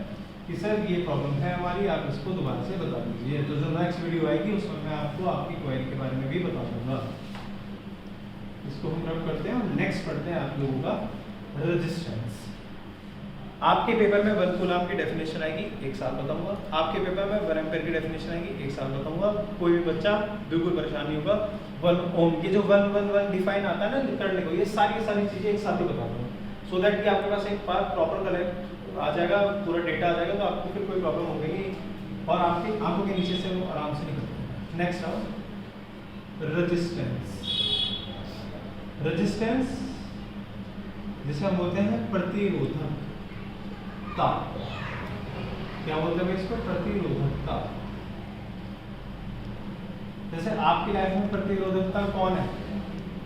कि सर ये प्रॉब्लम है हमारी, आप इसको दोबारा से बता दीजिए। तो जो नेक्स्ट वीडियो आएगी उसमें मैं आपको आपकी क्वेरी के बारे में भी बता दूंगा। इसको हम रब करते हैं और नेक्स्ट पढ़ते हैं आप लोगों का रेजिस्टेंस। आपके पेपर में 1 कूलम की डेफिनेशन आएगी, 1 साल बताऊंगा। आपके पेपर में 1 एम्पीयर की डेफिनेशन आएगी, 1 साल बताऊंगा। कोई भी बच्चा बिल्कुल परेशान नहीं होगा। 1 ओम की जो 1 डिफाइन आता है ना करने को, ये सारी चीजें एक साथ ही बता दूंगा, सो दैट कि आपके पास एक प्रॉपर कलेक्ट आ जाएगा, पूरा डेटा आ जाएगा, तो आपको फिर कोई प्रॉब्लम हो गई और आपकी आंखों के नीचे से वो आराम से निकल। नेक्स्ट आओ, रेजिस्टेंस। रेजिस्टेंस जिसे हम बोलते हैं प्रतिरोधकता। क्या बोलते हैं इसको? प्रतिरोधकता। जैसे आपकी लाइफ में प्रतिरोधकता कौन है,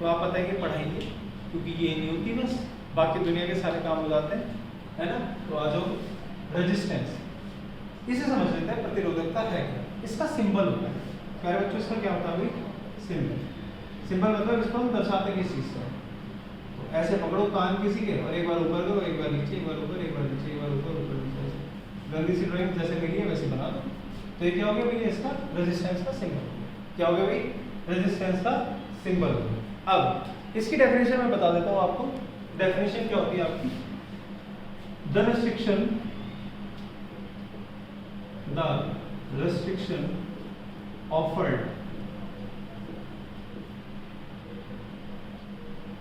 तो आप बताइए, पढ़ाइए, क्योंकि ये नहीं होती बस, बाकी दुनिया के सारे काम हो जाते हैं, है ना। तो आ जाओ, रेजिस्टेंस इसे समझ लेते हैं, प्रतिरोधकता है क्या। इसका सिंबल होता है, प्यारे बच्चों, इसका क्या होता है भाई? सिंबल। सिंबल मतलब इसको हम दर्शाते किस चीज से। तो ऐसे पकड़ो कान किसी के, और एक बार ऊपर करो, एक बार नीचे, एक बार ऊपर, एक बार नीचे, एक बार ऊपर, ऊपर नीचे, गंदी सी ड्राइंग जैसे मिली है वैसे बना दो। तो ये क्या हो गया भाई? इसका रेजिस्टेंस का सिंबल। क्या हो गया भाई? रेजिस्टेंस का सिंबल। अब इसकी डेफिनेशन मैं बता देता हूँ आपको। डेफिनेशन क्या होती है आपकी? The restriction offered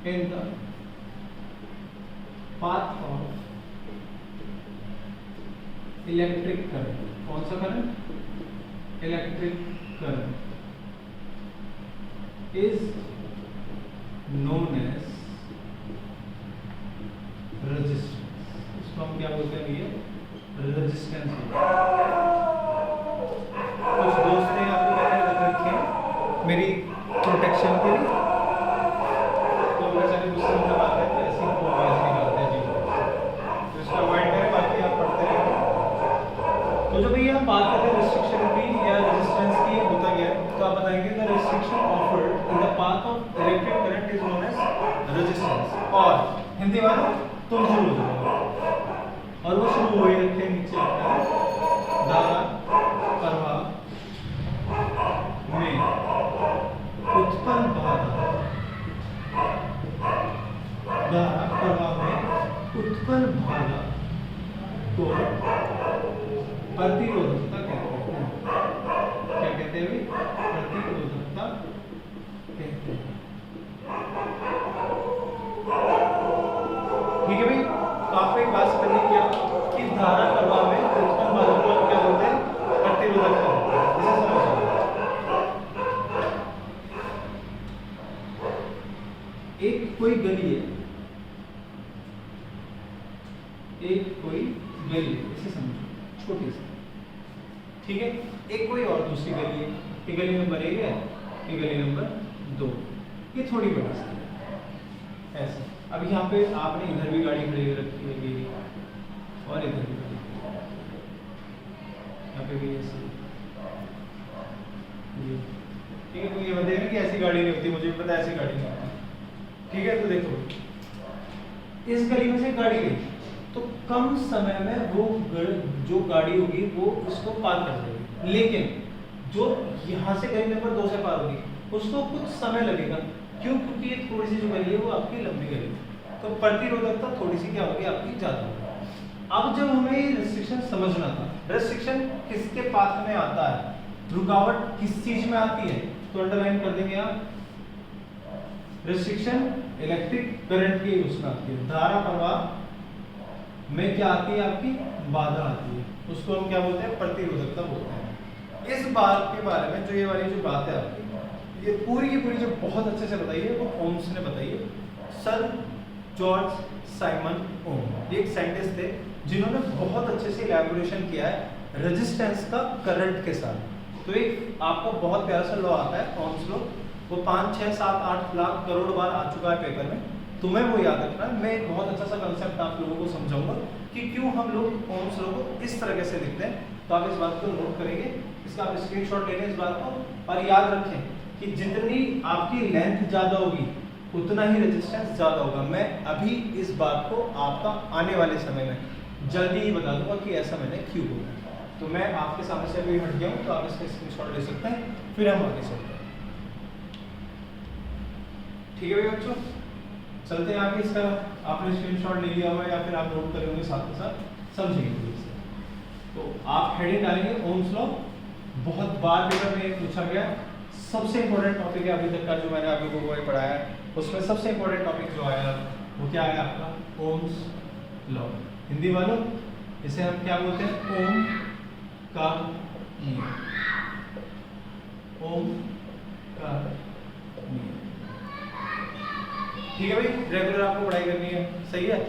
in the path of electric current. कौन सा current? Electric current is known as resistance. इसको हम क्या बोलते हैं भैया? रेजिस्टेंस। कुछ दोस्त ने आपको मैंने रख रखे हैं मेरी प्रोटेक्शन के लिए, तो बेचारे गुस्से में बात है तो ऐसी आवाज निकालते हैं जी, तो इसको अवॉइड करें, बाकी आप पढ़ते रहेंगे। तो जो भैया हम बात करते हैं रिस्ट्रिक्शन की या रेजिस्टेंस की, होता क्या है, तो आप बताएंगे the restriction offered in the path of electric current is known as resistance. और हिंदी वालों तुम शुरू हो जाओ, और वो शुरू हुए रखे नीचे धारा प्रवाह में उत्पन्न बाधा, धारा प्रवाह में उत्पन्न बाधा को प्रतिरोधकता कहते हैं। क्या कहते हैं भाई? प्रतिरोधकता कहते हैं। ठीक है भाई। तो आपको एक बात समझनी क्या कि धारा प्रवाह में उत्पन्न बाधा को एक कोई गली है, एक कोई गली है, इसे समझो छोटी सी, ठीक है। एक कोई और दूसरी गली है, ये गली नंबर 1 है, ये गली नंबर 2, ये थोड़ी बड़ी सी है ऐसे। अब यहाँ पे आपने इधर भी गाड़ी खड़ी रखी है और इधर भी गाड़ी, यहाँ पे भी ऐसे, ठीक है। तो ये बताइए कि ऐसी गाड़ी नहीं होती, मुझे भी पता है ऐसी गाड़ी नहीं होती, ठीक है। तो देखो इस गली में से गाड़ी गई तो कम समय में वो जो गाड़ी होगी वो उसको पार कर देगी, लेकिन जो यहाँ से गली नंबर 2 से पार होगी उसको कुछ समय लगेगा। क्यों? क्योंकि ये थोड़ी सी जो गली है वो आपकी लंबी गली है, तो प्रतिरोधकता थोड़ी सी क्या होगी आपकी ज़्यादा होगी। अब जब हमें ये रेस्ट्रिक्शन समझना था, रेस्ट्रिक्शन किसके पाथ में आता है, रुकावट किस चीज में आती है, तो अंडरलाइन कर देंगे आप, रेस्ट्रिक्शन इलेक्ट्रिक करंट की उसमें आती है, धारा प्रवाह में क्या आती है आपकी बाधा आती है, उसको हम क्या बोलते हैं प्रतिरोधकता बोलते हैं। इस बात के बारे में जो ये वाली जो बात है आपकी, ये पूरी की पूरी जो बहुत अच्छे से बताई है वो ओम्स ने बताई है, सर जॉर्ज साइमन ओम, ये एक साइंटिस्ट थे जिन्होंने बहुत अच्छे से इलैबोरेशन किया है रेजिस्टेंस का करंट के साथ। तो एक आपको बहुत प्यारा सा लॉ आता है ओम्स लॉ, वो 5, 6, 7, 8 लाख करोड़ बार आ चुका है पेपर में, तुम्हें वो याद रखना है। मैं एक बहुत अच्छा सा कंसेप्ट आप लोगों को समझाऊंगा कि क्यों हम लोग ओम्स लॉ को इस तरह से लिखते हैं, तो आप इस बात को नोट करेंगे, इसका आप स्क्रीनशॉट ले लें इस बात को, और याद रखें कि जितनी आपकी लेंथ ज़्यादा होगी उतना ही रेजिस्टेंस ज़्यादा होगा। मैं अभी इस बात को आपका आने वाले समय में जल्दी ही बता दूंगा कि ऐसा मैंने क्यों बोला। तो मैं आपके सामने से अभी हट गया हूँ, तो आप इसका स्क्रीनशॉट ले सकते हैं, फिर हम आगे चलते हैं। ठीक है भाई बच्चों, चलते हैं आगे। इसका आपने स्क्रीनशॉट ले लिया हुआ या फिर आप नोट करेंगे साथ के साथ समझेंगे। तो आप हेडिंग डालेंगे ओम्स लॉ, बहुत बार पेपर में पूछा गया, सबसे इंपॉर्टेंट टॉपिक है अभी तक का जो मैंने आप लोगों को पढ़ाया है, उसमें सबसे इंपॉर्टेंट टॉपिक जो आया वो क्या है आपका ओम्स लॉ। हिंदी वालों इसे हम क्या बोलते हैं, ओम का नियम, ओम का नियम। ठीक है भाई, रेगुलर आपको पढ़ाई करनी है, सही है।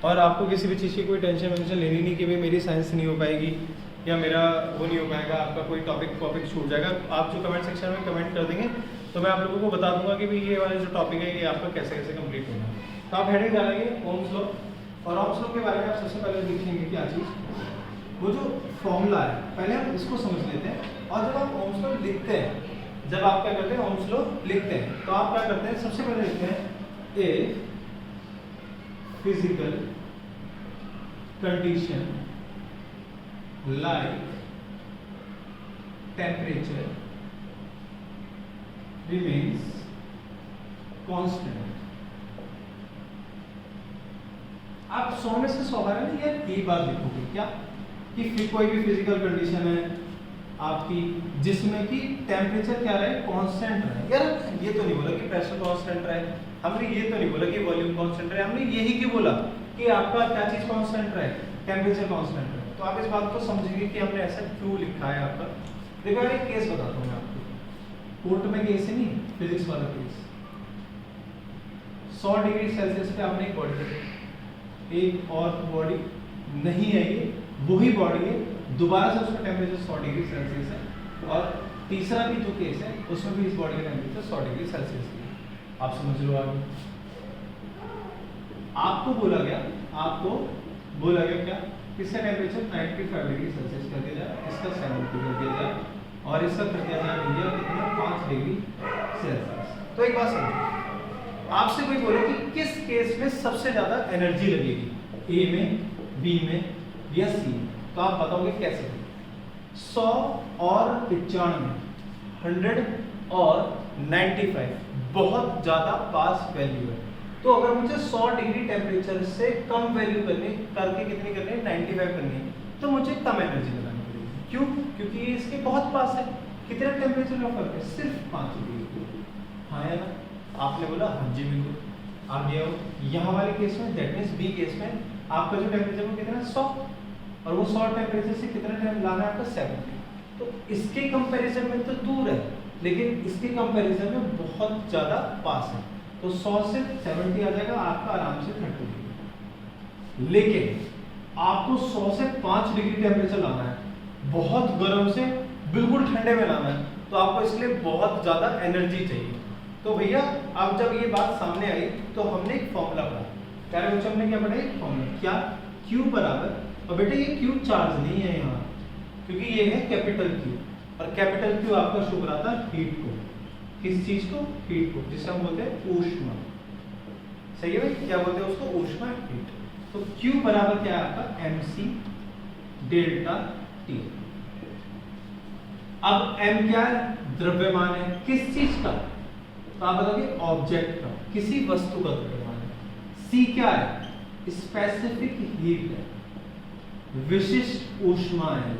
और आपको किसी भी चीज़ की कोई टेंशन लेनी नहीं कि भाई मेरी साइंस नहीं हो पाएगी या मेरा वो नहीं हो पाएगा, आपका कोई टॉपिक छूट जाएगा। आप जो कमेंट सेक्शन में कमेंट कर देंगे तो मैं आप लोगों को बता दूंगा कि भाई ये वाला जो टॉपिक है ये आपका कैसे कैसे कंप्लीट होना है। तो आप हेडिंग डालेंगे ओम्स लॉ, और ओम्स लॉ के बारे में आप सबसे पहले लिखेंगे क्या चीज़, वो जो फॉर्मूला है पहले हम इसको समझ लेते हैं। और जब आप ओम्स लॉ लिखते हैं, जब आप क्या करते हैं ओम्स लॉ लिखते हैं, तो आप क्या करते हैं, सबसे पहले लिखते हैं a physical condition like temperature remains constant। आप 100 में से 100 बार यार एक बार लिखोगे क्या कि फिर कोई भी फिजिकल कंडीशन है आपकी जिसमें कि टेम्परेचर क्या रहे, कांस्टेंट रहे। यार ये तो नहीं बोला कि प्रेशर कांस्टेंट रहे, हमने ये तो नहीं बोला कि वॉल्यूम कांस्टेंट रहे, हमने यही क्यों बोला कि आपका क्या चीज कांस्टेंट रहे, टेम्परेचर कांस्टेंट रहे। तो आप इस बात को समझेंगे कि हमने ऐसा क्यों लिखा है आपका। देखो यार एक केस बताता हूँ मैं आपको, कोर्ट में केस है नहीं, फिजिक्स वाला केस, 100 डिग्री सेल्सियस पे आपने एक बॉडी रखी, एक और बॉडी नहीं है, ये वही बॉडी है, दोबारा से उसका टेम्परेचर 100 डिग्री सेल्सियस है, और तीसरा भी जो केस है उसमें भी इस बॉडी का टेम्परेचर 100 डिग्री सेल्सियस है। आप समझ लो आगे, आपको बोला गया क्या, इसका टेम्परेचर 95 डिग्री सेल्सियस कर दिया जाए, इसका 70 कर दिया जाए, और इसका कर दिया जाए भैया कितना 5 डिग्री सेल्सियस। तो एक बात समझो, आपसे कोई बोले कि किस केस में सबसे ज्यादा एनर्जी लगेगी, ए में, बी में या सी में, तो आप बताओगे कैसे। 100 और 95, 100 और 95 बहुत ज्यादा पास वैल्यू है। तो अगर मुझे 100 डिग्री टेम्परेचर से कम वैल्यू करके कितनी करनी है, 95 करनी है, तो मुझे कम एनर्जी लगानी पड़ेगी। क्यों? क्योंकि ये इसके बहुत पास है। कितने टेम्परेचर में फर्क है, सिर्फ 5 डिग्री। हाँ है ना, आपने बोला हाँ जी बिल्कुल। आगे आओ, यहाँ वाले केस में दैट मीन्स बी केस में आपका जो टेम्परेचर वो कितना है 100, और वो 100 टेम्परेचर से कितना टाइम लाना है आपका 70। तो इसके कंपैरिजन में तो दूर है, लेकिन इसके कंपैरिजन में बहुत ज़्यादा पास है। तो 100 से 70 आ जाएगा आपका आराम से 30 डिग्री। लेकिन आपको 100 से 5 डिग्री टेम्परेचर लाना है, बहुत गर्म से बिल्कुल ठंडे में लाना है, तो आपको इसके लिए बहुत ज़्यादा एनर्जी चाहिए। तो भैया अब जब ये बात सामने आई तो हमने एक फॉर्मूला पढ़ा, क्या बच्चों हमने क्या पढ़ा, एक फॉर्मूला, क्या Q बराबर, और बेटे ये Q चार्ज नहीं है यहाँ, क्योंकि ये है कैपिटल Q, और कैपिटल Q आपका शो कराता है हीट को, किस चीज को, हीट को, जिसे हम बोलते हैं ऊष्मा। सही है भाई, क्या बोलते हैं उसको, ऊष्मा, हीट। तो Q बराबर क्या है आपका mc डेल्टा T। अब m क्या है, द्रव्यमान है, किस चीज का, तो आप बताओगे ऑब्जेक्ट का, किसी वस्तु का द्रव्यमान है। c क्या है, स्पेसिफिक हीट है, विशिष्ट ऊष्मा है,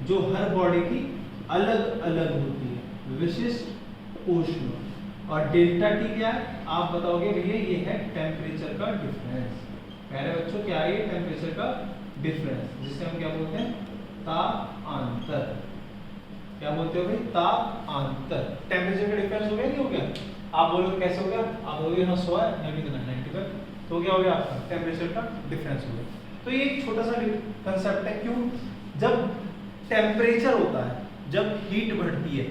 जो हर बॉडी की अलग अलग होती है, विशिष्ट ऊष्मा। और डेल्टा टी क्या है, आप बताओगे भैया ये है टेम्परेचर का डिफरेंस। प्यारे बच्चों क्या है ये, टेम्परेचर का डिफरेंस, जिसे हम क्या बोलते हैं, तापांतर। क्या बोलते हो भाई, तापांतर। टेम्परेचर का डिफरेंस हो गया, नहीं हो गया, आप बोलोगे कैसे हो गया, आप बोलोगे यहाँ 100 है, यहाँ कितना 90 है, तो क्या हो गया आपका टेम्परेचर का डिफरेंस हो गया। तो ये एक छोटा सा कंसेप्ट है, क्यों, जब टेम्परेचर होता है, जब हीट बढ़ती है,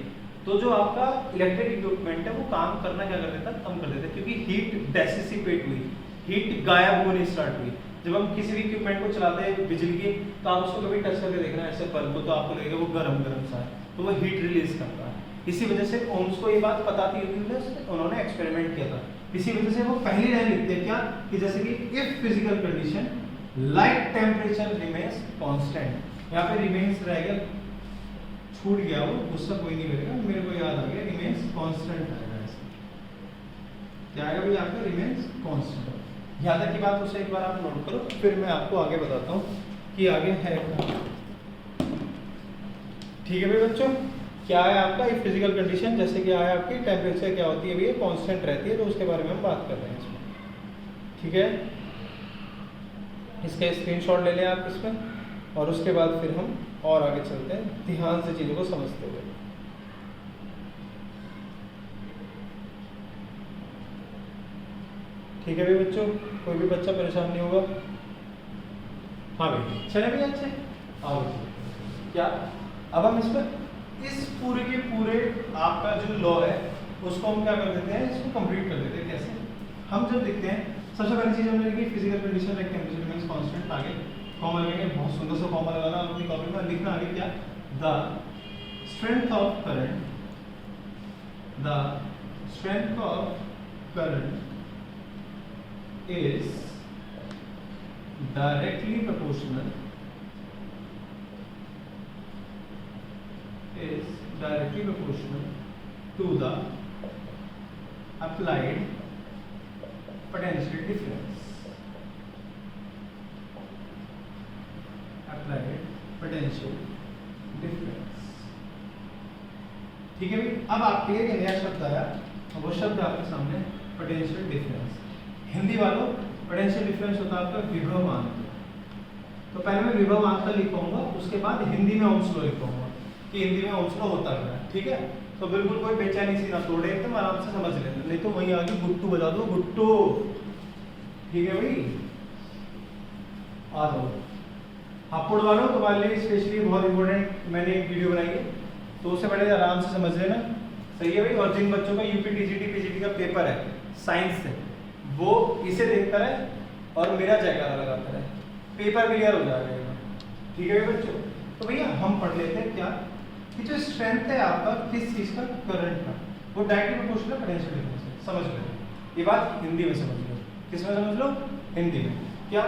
तो जो आपका इलेक्ट्रिक इक्विपमेंट है वो काम करना क्या कर देता है, कम कर देता है, क्योंकि हीट डेसिसिपेट हुई, हीट गायब होने स्टार्ट हुई। जब हम किसी भी इक्विपमेंट को चलाते हैं बिजली की, तो आप उसको कभी टच करके देखना ऐसे बल्ब को, तो आपको लगेगा वो गरम गरम सा है, तो वो हीट रिलीज करता है। इसी वजह से ओम्स को ये बात पता थी, उन्होंने एक्सपेरिमेंट किया था। इसी वजह से वो पहली लाइन लिखते हैं क्या, कि जैसे कि if physical condition light temperature remains constant, यहाँ पे रिमेन्स रह गया, छूट गया वो, गुस्सा कोई नहीं करेगा, मेरे को याद आ गया, रिमेन्स कांस्टेंट आएगा, ऐसे क्या आएगा भाई आपका, रिमेन्स कांस्टेंट। यहाँ तक की बात उसे एक बार आप नोट करो, फिर मैं आपको आगे बताता हूँ कि आगे है क्या। ठीक है भाई बच्चों, क्या है आपका ये फिजिकल कंडीशन, जैसे कि आया आपकी टेम्परेचर क्या होती है भैया, कांस्टेंट रहती है, तो उसके बारे में हम बात कर रहे हैं इसमें। ठीक है, इसका स्क्रीनशॉट ले लें आप इसमें, और उसके बाद फिर हम और आगे चलते हैं, ध्यान से चीज़ों को समझते हुए। ठीक है भाई बच्चों, कोई भी बच्चा परेशान नहीं होगा। हाँ भाई चले भैया, अच्छे आओ क्या, अब हम इसमें इस पूरे के पूरे आपका जो लॉ है उसको हम क्या कर देते हैं, इसको कंप्लीट कर देते हैं। कैसे, हम जब देखते हैं, सबसे पहली चीज हमने लिखी physical condition like temperature remains constant, आगे फॉर्मूला लेंगे, बहुत सुंदर सा फॉर्मूला लगाना अपनी कॉपी में, लिखना आगे क्या, the strength of current, the strength of current is directly proportional to the applied potential difference, ठीक है भाई। अब आपके लिए नया शब्द आया, वो शब्द आपके सामने पोटेंशियल डिफरेंस। हिंदी वालों पोटेंशियल डिफरेंस होता है आपका विभवांतर, तो पहले मैं विभवांतर लिख पाऊंगा, उसके बाद हिंदी में ओम्स लॉ लिख पाऊंगा कि हिंदी में ओम्स लॉ होता क्या है। ठीक है, तो बिल्कुल कोई बेचैनी सी ना तोड़े, एकदम आराम से समझ लेना, नहीं तो वहीं आगे गुट्टू बजा दो, गुट्टू। ठीक है भाई, आ जाओ हापुड़ वालों, तुम्हारे लिए स्पेशली बहुत इंपॉर्टेंट मैंने एक वीडियो बनाई है, तो उससे पहले आराम से समझ लेना। सही है भाई, और जिन बच्चों का यूपी टीजीटी पीजीटी का पेपर है साइंस से, वो इसे देखता रहे और मेरा जयकारा लगाता रहे, पेपर क्लियर हो जाएगा। ठीक है बच्चों, तो भैया हम पढ़ लेते हैं क्या, कि जो स्ट्रेंथ है आपका किस चीज का, करंट का, वो डायरेक्टली प्रोपोर्शनल पोटेंशियल डिफरेंस है। समझ लो, ये बात हिंदी में समझ लो, किसमें समझ लो, हिंदी में। क्या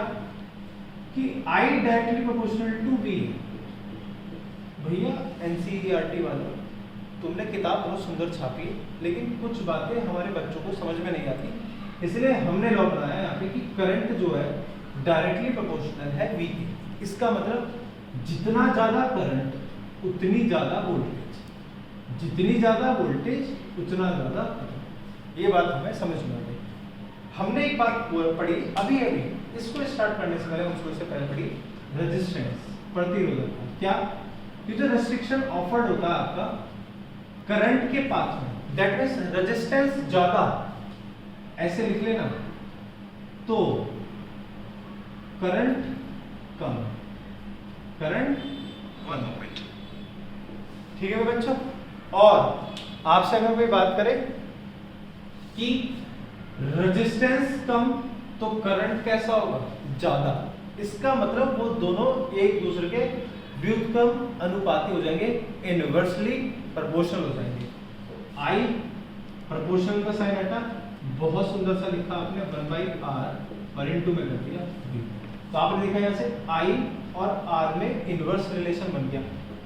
कि I directly proportional to V। भैया NCERT वालों, तुमने किताब बहुत सुंदर छापी, लेकिन कुछ बातें हमारे बच्चों को समझ में नहीं आती, इसलिए हमने लॉ बनाया है यहाँ पे कि करंट जो है डायरेक्टली प्रोपोर्शनल है V के। इसका मतलब जितना ज्यादा करंट उतनी ज्यादा वोल्टेज, जितनी ज्यादा वोल्टेज उतना ज्यादा करंट। ये बात हमें समझ में आ गई। हमने एक बात पढ़ी अभी अभी, इसको स्टार्ट करने से पहले, उसको इससे पहले पढ़ी रेजिस्टेंस, प्रतिरोधक। क्या, ये जो रेस्ट्रिक्शन ऑफर्ड होता है आपका करंट के पाथ में, दैट मींस रेजिस्टेंस ज्यादा ऐसे लिख लेना, तो करंट कम, करंट 1 मोमेंट। ठीक है बच्चों। और आपसे अगर कोई बात करे कि रेजिस्टेंस कम तो करंट कैसा होगा, ज्यादा, इसका मतलब वो दोनों एक दूसरे के व्युत्क्रम अनुपाती हो जाएंगे, इनवर्सली प्रोपोर्शनल हो जाएंगे। आई प्रोपोर्शनल का साइन हटा, बहुत सुंदर सा लिखा आपने 1/r और इनटू में कर दिया v। तो आपने देखा यहाँ से आई और r में इनवर्स रिलेशन बन गया।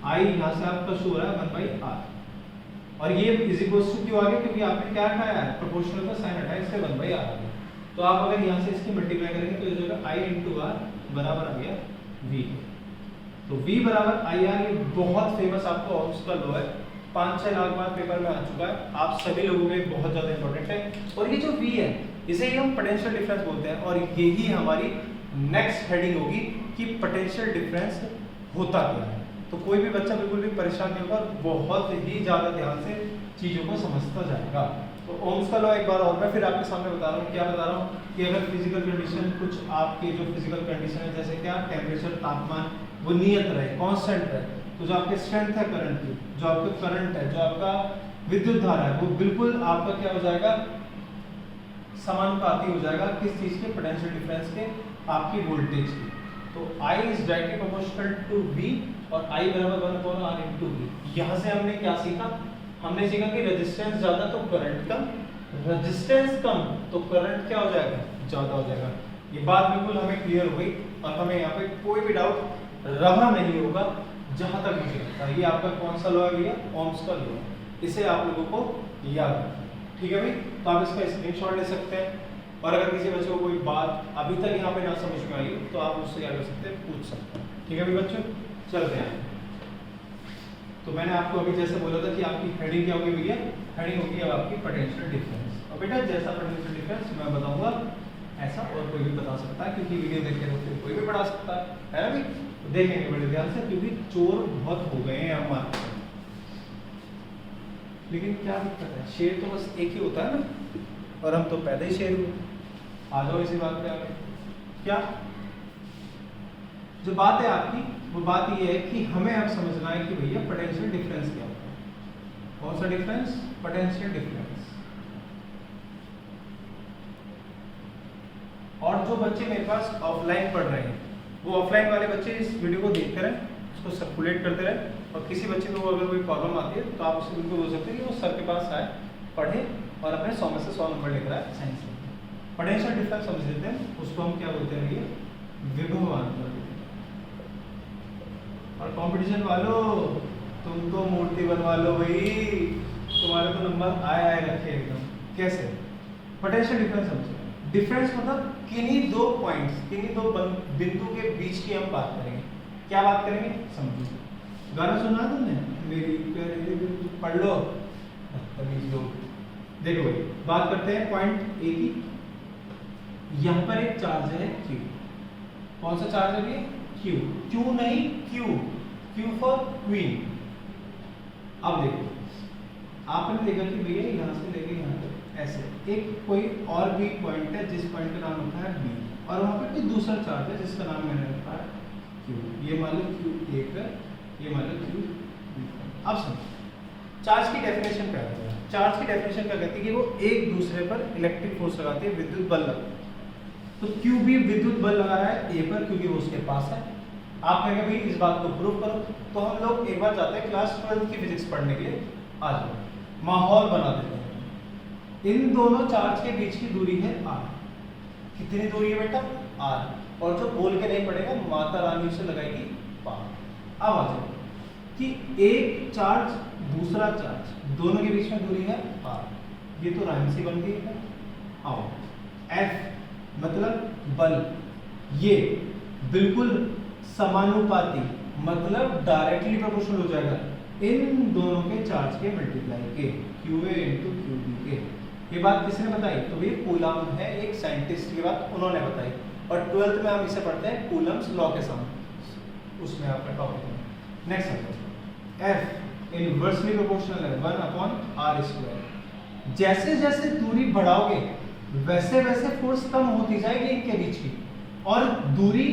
आई यहाँ से आपका शो हो रहा है 1/r और ये इज इक्वल टू क्यों आ गया, क्योंकि आपने क्या हटाया है, प्रोपोर्शनल का साइन हटाया, इससे 1/r आ गया। तो आप अगर यहाँ से इसकी मल्टीप्लाई करेंगे तो ये जगह i इंटू r बराबर आ गया v। तो v बराबर i r, ये बहुत फेमस आपको ओम्स का लॉ है, 5-6 लाख बार पेपर में आ चुका है, आप सभी लोगों के बहुत ज्यादा इंपॉर्टेंट है। और ये जो v है इसे ही हम पोटेंशियल डिफरेंस बोलते हैं, और यही हमारी नेक्स्ट हेडिंग होगी कि पोटेंशियल डिफरेंस होता क्या है। तो कोई भी बच्चा बिल्कुल भी परेशान नहीं होगा, बहुत ही ज्यादा ध्यान से चीजों को समझता जाएगा। तो ओम्स का लॉ एक बार और मैं फिर आपके सामने बता रहा हूँ, क्या बता रहा हूँ कि अगर फिजिकल कंडीशन, कुछ आपके जो फिजिकल कंडीशन है जैसे क्या टेम्परेचर, तापमान, वो नियत रहे, कांस्टेंट रहे, तो जो आपके स्ट्रेंथ है करंट की, जो आपका करंट है, जो आपका विद्युत धारा है, वो बिल्कुल आपका क्या हो जाएगा, समानुपाती हो जाएगा किस चीज के, पोटेंशियल डिफरेंस के, आपकी वोल्टेज की। तो I is directly proportional to V और I बराबर 1/r इनटू V। यहाँ से हमने क्या सीखा, हमने सीखा कि रेजिस्टेंस ज्यादा तो करंट कम, रेजिस्टेंस कम तो करंट क्या हो जाएगा, ज्यादा हो जाएगा। ये बात बिल्कुल हमें क्लियर हो गई और हमें यहाँ पे कोई भी डाउट रहा नहीं होगा जहां तक मुझे लगता है। ये आपका कौन सा लॉ है भैया, ओम्स का लॉ, इसे आप लोगों को याद रखना है। ठीक है भाई, तो आप इसका स्क्रीनशॉट ले सकते हैं, और अगर किसी बच्चे को कोई बात अभी तक यहाँ पे ना समझ में आई तो आप उससे क्या कर सकते हैं, पूछ सकते हैं। ठीक है भाई बच्चों, चलते हैं। तो मैंने आपको अभी जैसे बोला था कि आपकी हेडिंग क्या होगी भैया, हेडिंग होगी अब आपकी पोटेंशियल डिफरेंस। और बेटा जैसा पोटेंशियल डिफरेंस मैं बताऊंगा ऐसा और कोई भी बता सकता है, क्योंकि वीडियो देख के तो कोई भी पढ़ा सकता है ना भाई। तो देखेंगे बड़े ध्यान से, क्योंकि चोर बहुत हो गए हैं हमारे। लेकिन क्या दिक्कत है, शेर तो बस एक ही होता है ना, और हम तो पैदा ही शेर हुए। आ जाओ इसी बात पे आगे। क्या जो बात है आपकी, वो बात ये है कि हमें अब समझना है कि भैया पोटेंशियल डिफरेंस क्या होता है। कौन सा डिफरेंस, पोटेंशियल डिफरेंस। और जो बच्चे मेरे पास ऑफलाइन पढ़ रहे हैं, वो ऑफलाइन वाले बच्चे इस वीडियो को देखते रहें, उसको सर्कुलेट करते रहें, और किसी बच्चे को अगर कोई प्रॉब्लम आती है तो आप उससे बिल्कुल बोल सकते हैं कि वो सर के पास आए, पढ़े और अपने 100 में से 100 नंबर लेकर आए साइंस में। पोटेंशियल डिफरेंस समझ लेते हैं, उसको हम क्या बोलते हैं भैया, विभवांतर। और कंपटीशन वालों तुम तो मूर्ति बनवा लो भाई, तुम्हारे तो नंबर आए रखे एकदम। कैसे, पोटेंशियल डिफरेंस समझो। डिफरेंस मतलब किन्हीं दो पॉइंट्स, किन्हीं दो बिंदु के बीच की हम बात करेंगे। क्या बात करेंगे, समझो। गाना सुना तुमने, मेरी प्यारी पढ़ लो, बदतमीज लोग। देखो भाई, बात करते हैं पॉइंट ए की। यहाँ पर एक चार्ज है Q। कौन सा चार्ज है ये, Q। Q नहीं Q, Q फॉर क्वीन। अब देखो, आपने देखा कि भैया यहाँ से लेके यहाँ तक ऐसे एक कोई और भी पॉइंट है, जिस पॉइंट का नाम होता है B, और वहाँ पे कोई दूसरा चार्ज है जिसका नाम मैंने रखा है Q। ये मान लो Q1 है, ये मान लो Q2। अब समझो चार्ज की डेफिनेशन क्या है। चार्ज की डेफिनेशन क्या कहती है कि वो एक दूसरे पर इलेक्ट्रिक फोर्स लगाते हैं, विद्युत बल लगाते हैं। तो Q भी विद्युत बल लगा रहा है A पर, क्योंकि वो उसके पास है। आप कहेंगे भाई इस बात को प्रूव करो, तो हम लोग एक बार जाते हैं क्लास 12 की फिजिक्स पढ़ने के लिए। आ जाओ, माहौल बना देते हैं। इन दोनों चार्ज के बीच की दूरी है r। कितनी दूरी है बेटा, r। और जो बोल के नहीं पड़ेगा, माता रानी से लगाएगी पार। अब आ जाओ कि एक चार्ज दूसरा चार्ज, दोनों के बीच में दूरी है r। ये तो राइम सी बन गई है। आओ, F मतलब बल, ये बिल्कुल समानुपाती, मतलब डायरेक्टली प्रोपोर्शनल हो जाएगा इन दोनों के चार्ज के मल्टीप्लाई के, QA इंटू QB के। ये बात किसने बताई, तो ये कूलम है, एक साइंटिस्ट की बात उन्होंने बताई। और 12th में हम इसे पढ़ते हैं कूलम्स लॉ के साथ, उसमें आपका टॉपिक है। नेक्स्ट F इनवर्सली प्रोपोर्शनल है 1/r²। जैसे जैसे दूरी बढ़ाओगे वैसे वैसे फोर्स कम होती जाएगी इनके बीच की, और दूरी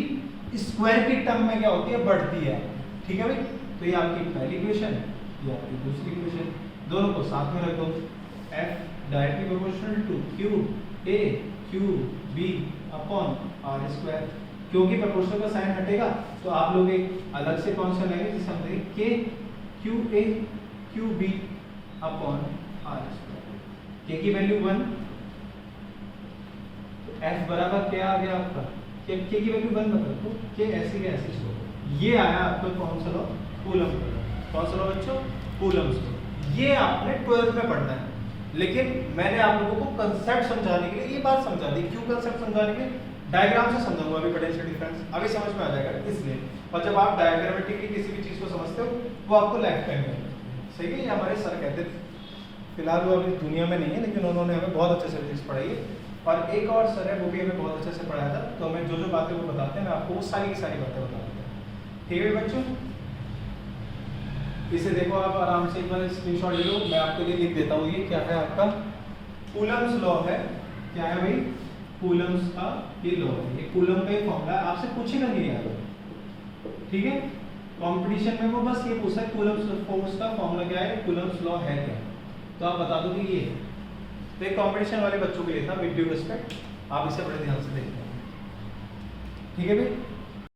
स्क्वायर की टर्म में क्या होती है, बढ़ती है। ठीक है भाई, तो ये आपकी पहली इक्वेशन, ये आपकी दूसरी इक्वेशन, दोनों को साथ में रख दो। F directly proportional to Q A Q B upon R square. क्योंकि प्रोपोर्शनल का साइन हटेगा तो आप लोग एक अलग से कॉन्सेप्ट लेंगे जिसे हम देखें के Q A Q B upon R square. K की वैल्यू 1, तो F बराबर क्या आ गया आपका, के की वैल्यू 1 मतलब तो के ऐसे के ऐसे छोड़ो। ये आया आपका कौन सा लॉ, कूलम का। कौन सा लॉ बच्चों, कूलम लॉ। ये आपने 12th में पढ़ना है, लेकिन मैंने आप लोगों को कंसेप्ट समझाने के लिए ये बात समझा दी। क्यों कंसेप्ट समझाने के लिए, डायग्राम से समझाऊंगा अभी पोटेंशियल डिफरेंस, अभी समझ में आ जाएगा इसलिए। और जब आप डायग्रामेटिकली किसी भी चीज को समझते हो वो आपको लाइफ टाइम में, सही है, ये हमारे सर कहते थे। फिलहाल वो अभी दुनिया में नहीं है, लेकिन उन्होंने हमें बहुत अच्छे से फिजिक्स पढ़ाई है। और एक और सर है, वो भी हमें बहुत अच्छे से पढ़ाया था, तो हमें जो जो बातें वो बताते हैं मैं आपको वो सारी की सारी बातें बता देता हूँ। ठीक है बच्चों, इसे देखो आप आराम से, एक बार स्क्रीनशॉट ले लो, मैं आपके लिए लिख देता हूँ। ये क्या है आपका, कूलम्स लॉ है। क्या है भाई, कूलम्स का ये लॉ है। ये कूलम का एक फॉर्मूला है, आपसे पूछेगा नहीं यार, ठीक है। कंपटीशन में वो बस ये पूछा है कूलम्स फोर्स का फॉर्मूला क्या है, कूलम्स लॉ है क्या, तो आप बता दो कि ये है। तो एक कंपटीशन वाले बच्चों के लिए था, विद ड्यू रिस्पेक्ट, आप इसे बड़े ध्यान से देखते हैं। ठीक है भाई।